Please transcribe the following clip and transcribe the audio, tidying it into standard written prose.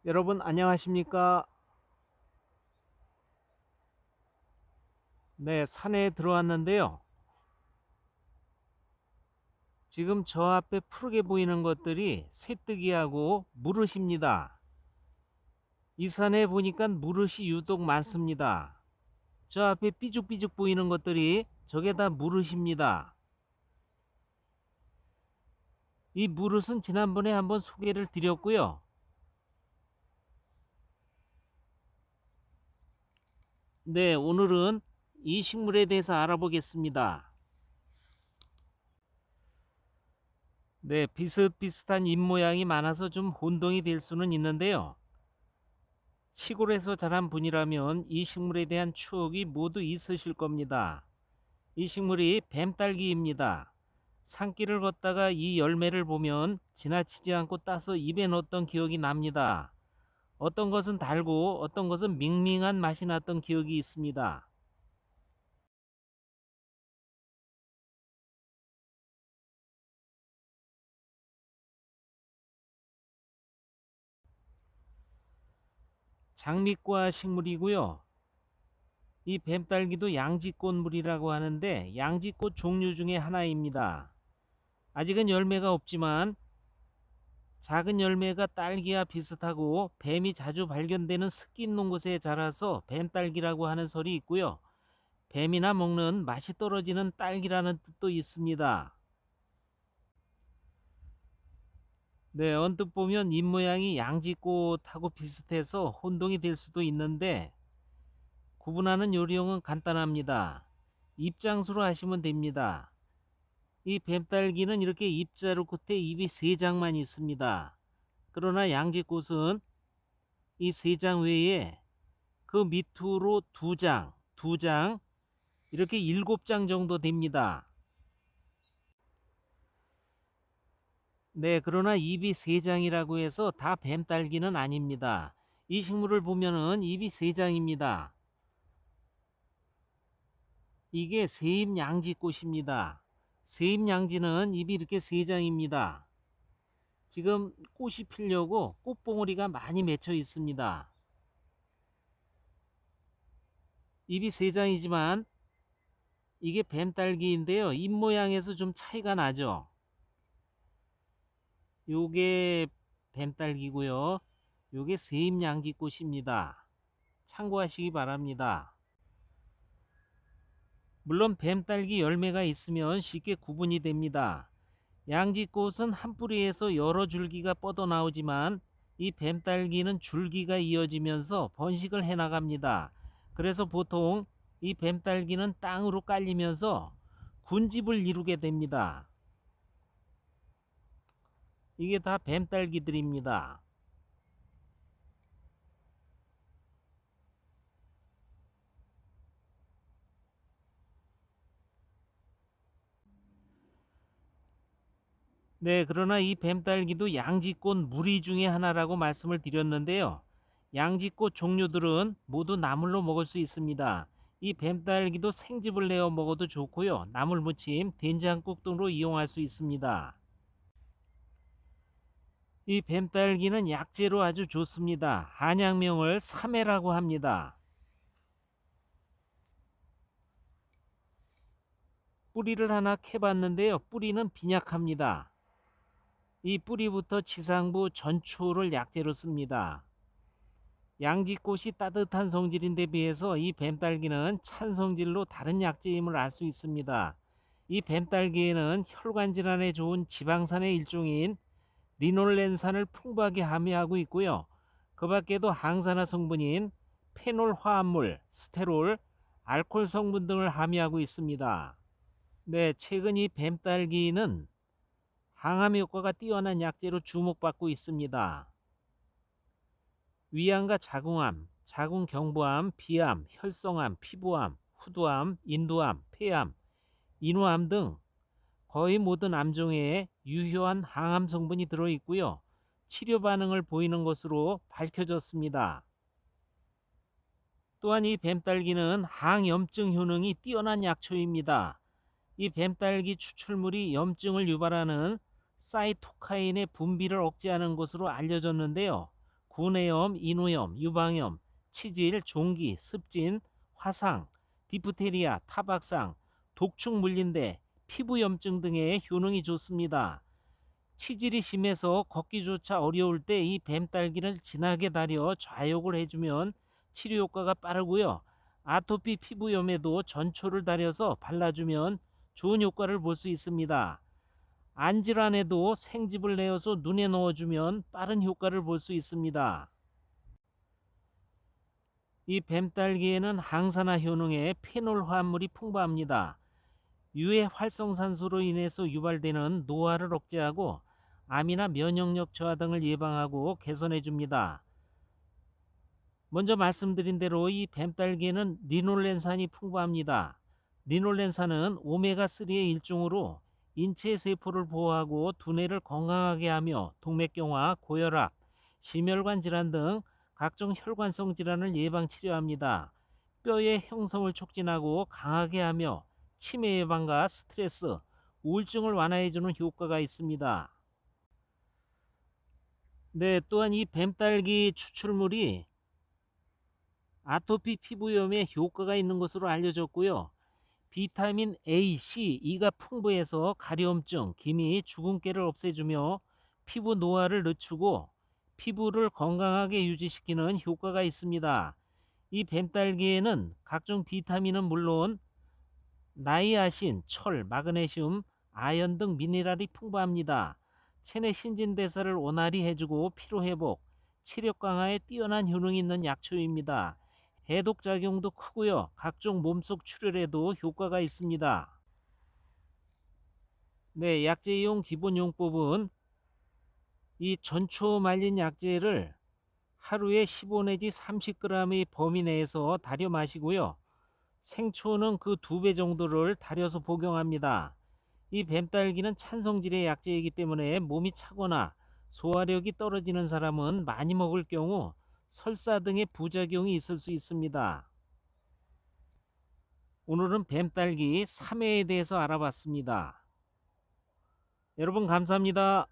여러분 안녕하십니까? 네, 산에 들어왔는데요. 지금 저 앞에 푸르게 보이는 것들이 쇠뜨기하고 무릇입니다. 이 산에 보니까 무릇이 유독 많습니다. 저 앞에 삐죽삐죽 보이는 것들이 저게 다 무릇입니다. 이 무릇은 지난번에 한번 소개를 드렸고요. 네, 오늘은 이 식물에 대해서 알아보겠습니다. 네, 비슷비슷한 잎 모양이 많아서 좀 혼동이 될 수는 있는데요. 시골에서 자란 분이라면 이 식물에 대한 추억이 모두 있으실 겁니다. 이 식물이 뱀딸기입니다. 산길을 걷다가 이 열매를 보면 지나치지 않고 따서 입에 넣었던 기억이 납니다. 어떤 것은 달고 어떤 것은 밍밍한 맛이 났던 기억이 있습니다. 장미과 식물이고요. 이 뱀딸기도 양지꽃물이라고 하는데 양지꽃 종류 중에 하나입니다. 아직은 열매가 없지만 작은 열매가 딸기와 비슷하고 뱀이 자주 발견되는 습기 있는 곳에 자라서 뱀딸기라고 하는 설이 있고요. 뱀이나 먹는 맛이 떨어지는 딸기라는 뜻도 있습니다. 네, 언뜻 보면 잎 모양이 양지꽃하고 비슷해서 혼동이 될 수도 있는데 구분하는 요령은 간단합니다. 입장수로 하시면 됩니다. 이 뱀딸기는 이렇게 입자루 끝에 잎이 3장만 있습니다. 그러나 양지꽃은 이 3장 외에 그 밑으로 2장, 2장, 이렇게 7장 정도 됩니다. 네, 그러나 잎이 3장이라고 해서 다 뱀딸기는 아닙니다. 이 식물을 보면은 잎이 3장입니다. 이게 세잎양지꽃입니다. 세잎양지는 잎이 이렇게 3장입니다. 지금 꽃이 피려고 꽃봉오리가 많이 맺혀 있습니다. 잎이 3장이지만 이게 뱀딸기인데요. 잎 모양에서 좀 차이가 나죠. 요게 뱀딸기고요. 요게 세잎양지꽃입니다. 참고하시기 바랍니다. 물론 뱀딸기 열매가 있으면 쉽게 구분이 됩니다. 양지꽃은 한 뿌리에서 여러 줄기가 뻗어나오지만 이 뱀딸기는 줄기가 이어지면서 번식을 해나갑니다. 그래서 보통 이 뱀딸기는 땅으로 깔리면서 군집을 이루게 됩니다. 이게 다 뱀딸기들입니다. 네, 그러나 이 뱀딸기도 양지꽃 무리 중에 하나라고 말씀을 드렸는데요. 양지꽃 종류들은 모두 나물로 먹을 수 있습니다. 이 뱀딸기도 생즙을 내어 먹어도 좋고요. 나물 무침, 된장국 등으로 이용할 수 있습니다. 이 뱀딸기는 약재로 아주 좋습니다. 한약명을 사매라고 합니다. 뿌리를 하나 캐봤는데요. 뿌리는 빈약합니다. 이 뿌리부터 지상부 전초를 약재로 씁니다. 양지꽃이 따뜻한 성질인데 비해서 이 뱀딸기는 찬 성질로 다른 약재임을 알 수 있습니다. 이 뱀딸기에는 혈관 질환에 좋은 지방산의 일종인 리놀렌산을 풍부하게 함유하고 있고요. 그 밖에도 항산화 성분인 페놀 화합물, 스테롤, 알코올 성분 등을 함유하고 있습니다. 네, 최근 이 뱀딸기는 항암 효과가 뛰어난 약재로 주목받고 있습니다. 위암과 자궁암, 자궁경부암, 비암, 혈성암, 피부암, 후두암, 인두암, 폐암, 인후암 등 거의 모든 암종에 유효한 항암 성분이 들어있고요. 치료 반응을 보이는 것으로 밝혀졌습니다. 또한 이 뱀딸기는 항염증 효능이 뛰어난 약초입니다. 이 뱀딸기 추출물이 염증을 유발하는 사이토카인의 분비를 억제하는 것으로 알려졌는데요. 구내염, 인후염, 유방염, 치질, 종기, 습진, 화상, 디프테리아, 타박상, 독충 물린대, 피부염증 등의 효능이 좋습니다. 치질이 심해서 걷기조차 어려울 때 이 뱀딸기를 진하게 달여 좌욕을 해주면 치료 효과가 빠르고요. 아토피 피부염에도 전초를 달여서 발라주면 좋은 효과를 볼 수 있습니다. 안질환에도 생즙을 내어서 눈에 넣어주면 빠른 효과를 볼 수 있습니다. 이 뱀딸기에는 항산화 효능의 페놀 화합물이 풍부합니다. 유해 활성산소로 인해서 유발되는 노화를 억제하고 암이나 면역력 저하 등을 예방하고 개선해 줍니다. 먼저 말씀드린 대로 이 뱀딸기에는 리놀렌산이 풍부합니다. 리놀렌산은 오메가3의 일종으로 인체 세포를 보호하고 두뇌를 건강하게 하며 동맥경화, 고혈압, 심혈관 질환 등 각종 혈관성 질환을 예방 치료합니다. 뼈의 형성을 촉진하고 강하게 하며 치매 예방과 스트레스, 우울증을 완화해주는 효과가 있습니다. 네, 또한 이 뱀딸기 추출물이 아토피 피부염에 효과가 있는 것으로 알려졌고요. 비타민 A, C, E가 풍부해서 가려움증, 기미, 주근깨를 없애주며 피부 노화를 늦추고 피부를 건강하게 유지시키는 효과가 있습니다. 이 뱀딸기에는 각종 비타민은 물론 나이아신, 철, 마그네슘, 아연 등 미네랄이 풍부합니다. 체내 신진대사를 원활히 해주고 피로회복, 체력 강화에 뛰어난 효능이 있는 약초입니다. 해독작용도 크고요. 각종 몸속 출혈에도 효과가 있습니다. 네, 약재 이용 기본 용법은 이 전초 말린 약재를 하루에 15 내지 30g의 범위 내에서 달여 마시고요. 생초는 그 2배 정도를 달여서 복용합니다. 이 뱀딸기는 찬성질의 약재이기 때문에 몸이 차거나 소화력이 떨어지는 사람은 많이 먹을 경우 설사 등의 부작용이 있을 수 있습니다. 오늘은 뱀딸기 3회에 대해서 알아봤습니다. 여러분 감사합니다.